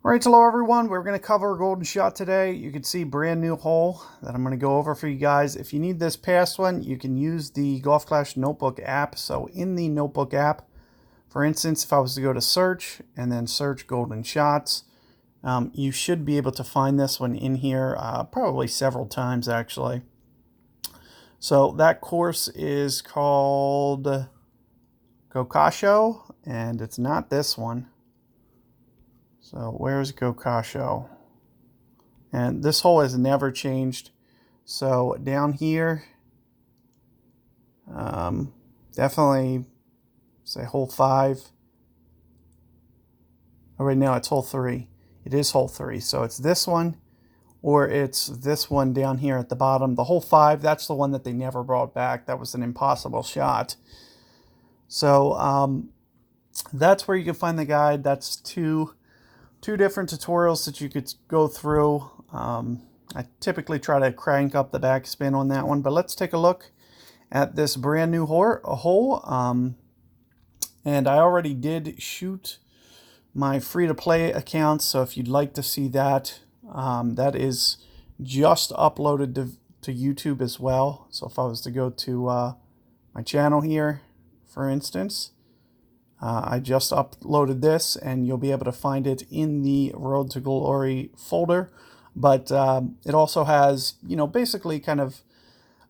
All right, hello everyone. We're going to cover a golden shot today. You can see brand new hole that I'm going to go over for you guys. If you need this past one, you can use the Golf Clash Notebook app. So in the Notebook app, for instance, if I was to go to search and then search golden shots, you should be able to find this one in here probably several times actually. So that course is called Gokasho, and it's not this one. So where's Gokasho? And this hole has never changed. So down here, definitely say hole 5. Oh, right now it's hole 3. It is hole 3. So it's this one, or it's this one down here at the bottom. The hole 5, that's the one that they never brought back. That was an impossible shot. So that's where you can find the guide. That's two different tutorials that you could go through. I typically try to crank up the backspin on that one, but let's take a look at this brand new hole. And I already did shoot my free-to-play account, so if you'd like to see that, that is just uploaded to YouTube as well. So if I was to go to my channel here, for instance, I just uploaded this, and you'll be able to find it in the Road to Glory folder. But it also has, basically kind of,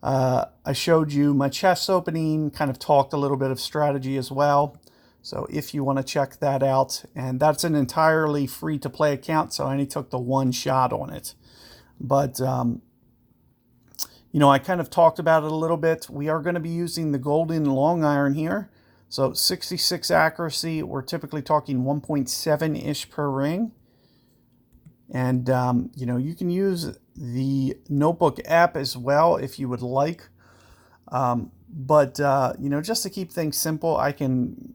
I showed you my chest opening, kind of talked a little bit of strategy as well. So if you want to check that out, and that's an entirely free-to-play account, so I only took the one shot on it. But, I kind of talked about it a little bit. We are going to be using the golden long iron here. So 66 accuracy, we're typically talking 1.7-ish per ring. And, you can use the Notebook app as well if you would like. But just to keep things simple, I can,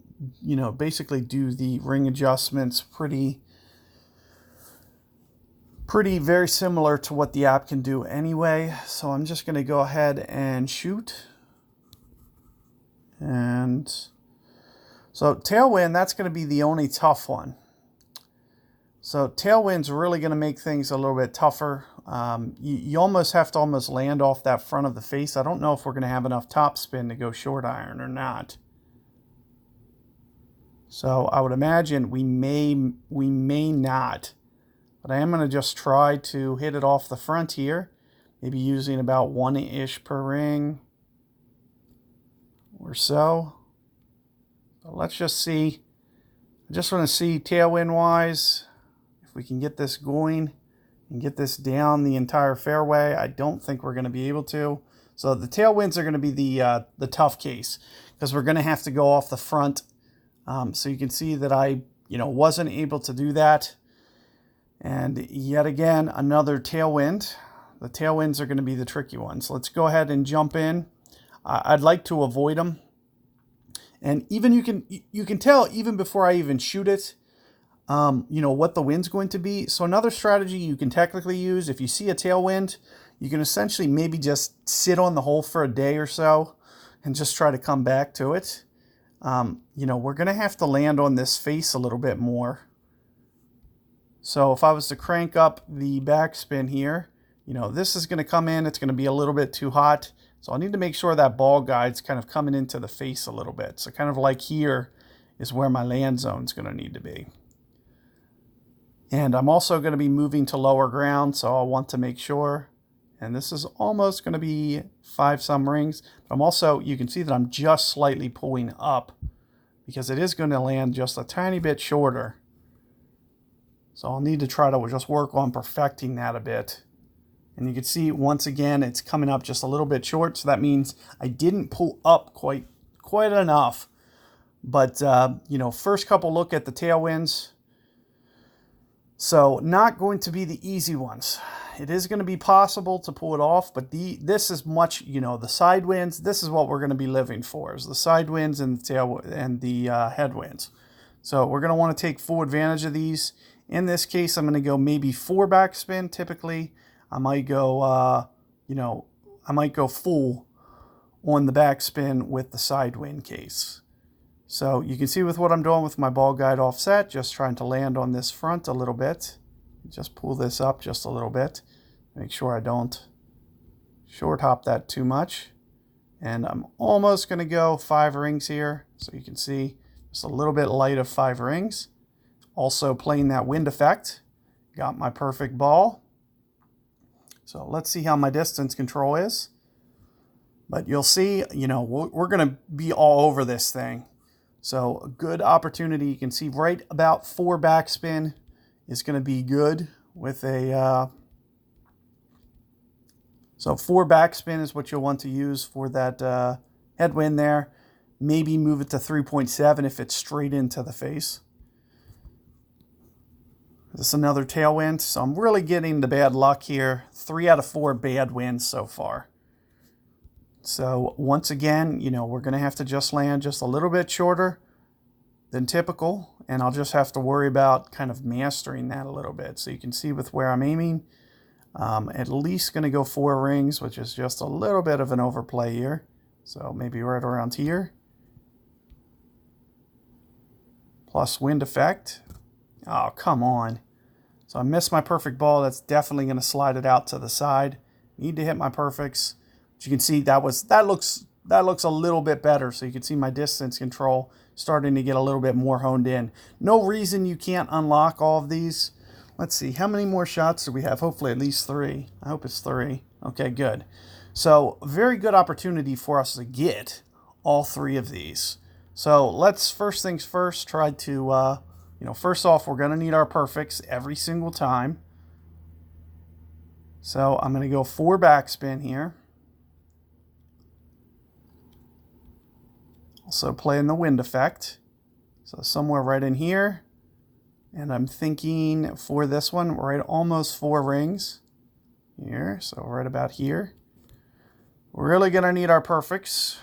basically do the ring adjustments pretty very similar to what the app can do anyway. So I'm just going to go ahead and shoot. And so tailwind, that's going to be the only tough one. So tailwind's really going to make things a little bit tougher. You almost have to land off that front of the face. I don't know if we're going to have enough topspin to go short iron or not. So I would imagine we may not. But I am going to just try to hit it off the front here. Maybe using about 1-ish per ring or so. Let's just see. I just want to see tailwind wise if we can get this going and get this down the entire fairway. I don't think we're going to be able to. So the tailwinds are going to be the tough case, because we're going to have to go off the front. So you can see that I wasn't able to do that. And yet again, another tailwind. The tailwinds are going to be the tricky ones. Let's go ahead and jump in. I'd like to avoid them. And even you can tell even before I even shoot it, what the wind's going to be. So another strategy you can technically use, if you see a tailwind, you can essentially maybe just sit on the hole for a day or so and just try to come back to it. We're going to have to land on this face a little bit more. So if I was to crank up the backspin here, this is going to come in. It's going to be a little bit too hot. So I need to make sure that ball guide's kind of coming into the face a little bit. So kind of like here is where my land zone is going to need to be. And I'm also going to be moving to lower ground, so I want to make sure. And this is almost going to be 5-some rings. But I'm also, you can see that I'm just slightly pulling up because it is going to land just a tiny bit shorter. So I'll need to try to just work on perfecting that a bit. And you can see, once again, it's coming up just a little bit short. So that means I didn't pull up quite enough. But, first couple look at the tailwinds. So not going to be the easy ones. It is going to be possible to pull it off, but this is much, the side winds, this is what we're going to be living for, is the side winds and the headwinds. So we're going to want to take full advantage of these. In this case, I'm going to go maybe 4 backspin. Typically, I might go, I might go full on the backspin with the side wind case. So you can see with what I'm doing with my ball guide offset, just trying to land on this front a little bit. Just pull this up just a little bit. Make sure I don't short hop that too much. And I'm almost going to go 5 rings here. So you can see just a little bit light of 5 rings. Also playing that wind effect. Got my perfect ball. So let's see how my distance control is. But you'll see, you know, we're going to be all over this thing. So a good opportunity. You can see right about 4 backspin is going to be good with a... So 4 backspin is what you'll want to use for that headwind there. Maybe move it to 3.7 if it's straight into the face. This is another tailwind. So I'm really getting the bad luck here. 3 out of 4 bad winds so far. So once again, you know, we're going to have to just land just a little bit shorter than typical. And I'll just have to worry about kind of mastering that a little bit. So you can see with where I'm aiming. At least going to go 4 rings, which is just a little bit of an overplay here. So maybe right around here. Plus wind effect. Oh, come on. So I missed my perfect ball. That's definitely going to slide it out to the side. Need to hit my perfects. But you can see that looks a little bit better. So you can see my distance control starting to get a little bit more honed in. No reason you can't unlock all of these. Let's see, how many more shots do we have? Hopefully at least 3. I hope it's 3. Okay, good. So very good opportunity for us to get all 3 of these. So let's, first things first, try to, you know, first off, we're going to need our perfects every single time. So I'm going to go 4 backspin here. Also playing the wind effect. So somewhere right in here. And I'm thinking for this one, right almost 4 rings here. So right about here. We're really going to need our perfects.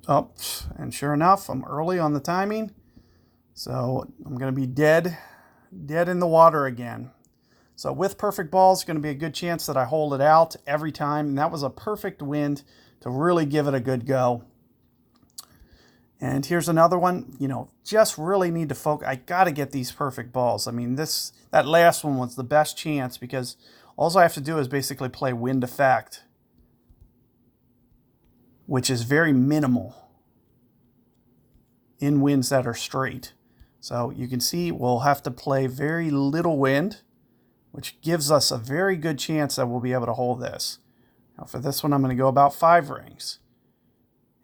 Oh, and sure enough, I'm early on the timing. So I'm going to be dead in the water again. So with perfect balls, it's going to be a good chance that I hold it out every time. And that was a perfect wind to really give it a good go. And here's another one, you know, just really need to focus. I got to get these perfect balls. I mean, that last one was the best chance because all I have to do is basically play wind effect, which is very minimal in winds that are straight. So you can see we'll have to play very little wind, which gives us a very good chance that we'll be able to hold this. Now for this one, I'm going to go about 5 rings.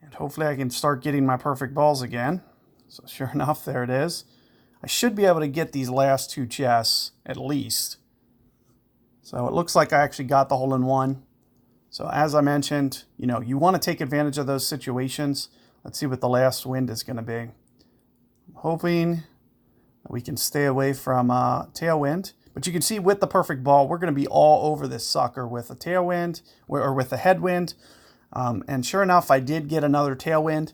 And hopefully I can start getting my perfect balls again. So sure enough, there it is. I should be able to get these last 2 chests at least. So it looks like I actually got the hole-in-one. So as I mentioned, you know, you want to take advantage of those situations. Let's see what the last wind is going to be. I'm hoping that we can stay away from tailwind. But you can see with the perfect ball, we're going to be all over this sucker with a tailwind or with a headwind. And sure enough, I did get another tailwind.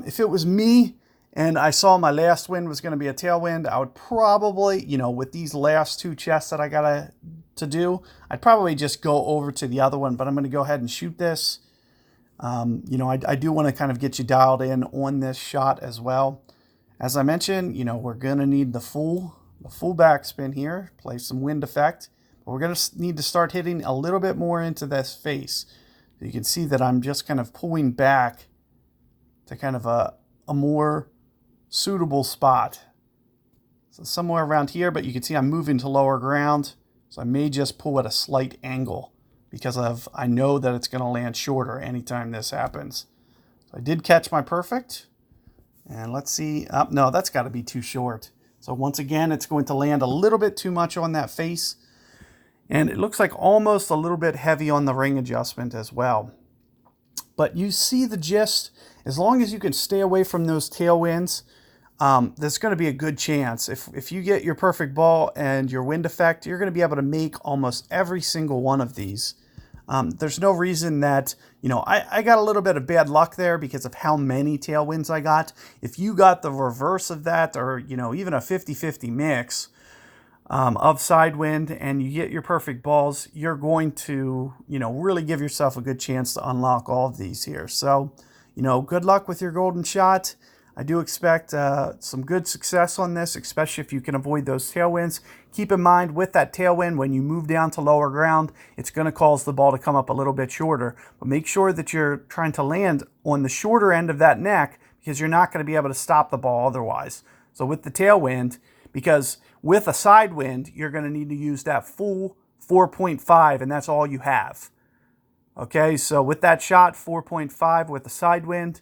If it was me and I saw my last wind was going to be a tailwind, I would probably, you know, with these last 2 chests that I got to do, I'd probably just go over to the other one. But I'm going to go ahead and shoot this. You know, I do want to kind of get you dialed in on this shot as well. As I mentioned, you know, we're going to need the full backspin here, play some wind effect. But we're going to need to start hitting a little bit more into this face. You can see that I'm just kind of pulling back to kind of a more suitable spot. So somewhere around here, but you can see I'm moving to lower ground. So I may just pull at a slight angle because I know that it's going to land shorter anytime this happens. So I did catch my perfect. And let's see. Oh, no, that's got to be too short. So once again, it's going to land a little bit too much on that face. And it looks like almost a little bit heavy on the ring adjustment as well. But you see the gist. As long as you can stay away from those tailwinds, there's going to be a good chance. If you get your perfect ball and your wind effect, you're going to be able to make almost every single one of these. There's no reason that, you know, I got a little bit of bad luck there because of how many tailwinds I got. If you got the reverse of that, or, you know, even a 50-50 mix of side wind and you get your perfect balls, you're going to, you know, really give yourself a good chance to unlock all of these here. So, you know, good luck with your golden shot. I do expect some good success on this, especially if you can avoid those tailwinds. Keep in mind with that tailwind, when you move down to lower ground, it's going to cause the ball to come up a little bit shorter. But make sure that you're trying to land on the shorter end of that neck, because you're not going to be able to stop the ball otherwise. So with the tailwind, because with a side wind, you're going to need to use that full 4.5, and that's all you have. Okay, so with that shot, 4.5 with the side wind,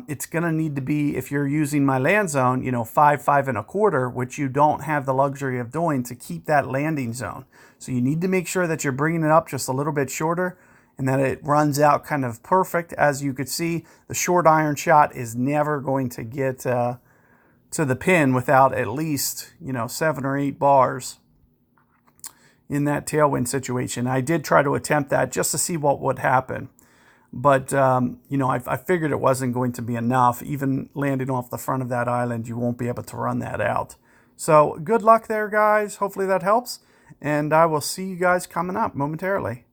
it's going to need to be, if you're using my land zone, you know, 5, 5.25, which you don't have the luxury of doing to keep that landing zone. So you need to make sure that you're bringing it up just a little bit shorter and that it runs out kind of perfect. As you could see, the short iron shot is never going to get to the pin without at least, you know, 7 or 8 bars in that tailwind situation. I did try to attempt that just to see what would happen. But, you know, I figured it wasn't going to be enough. Even landing off the front of that island, you won't be able to run that out. So good luck there, guys. Hopefully that helps. And I will see you guys coming up momentarily.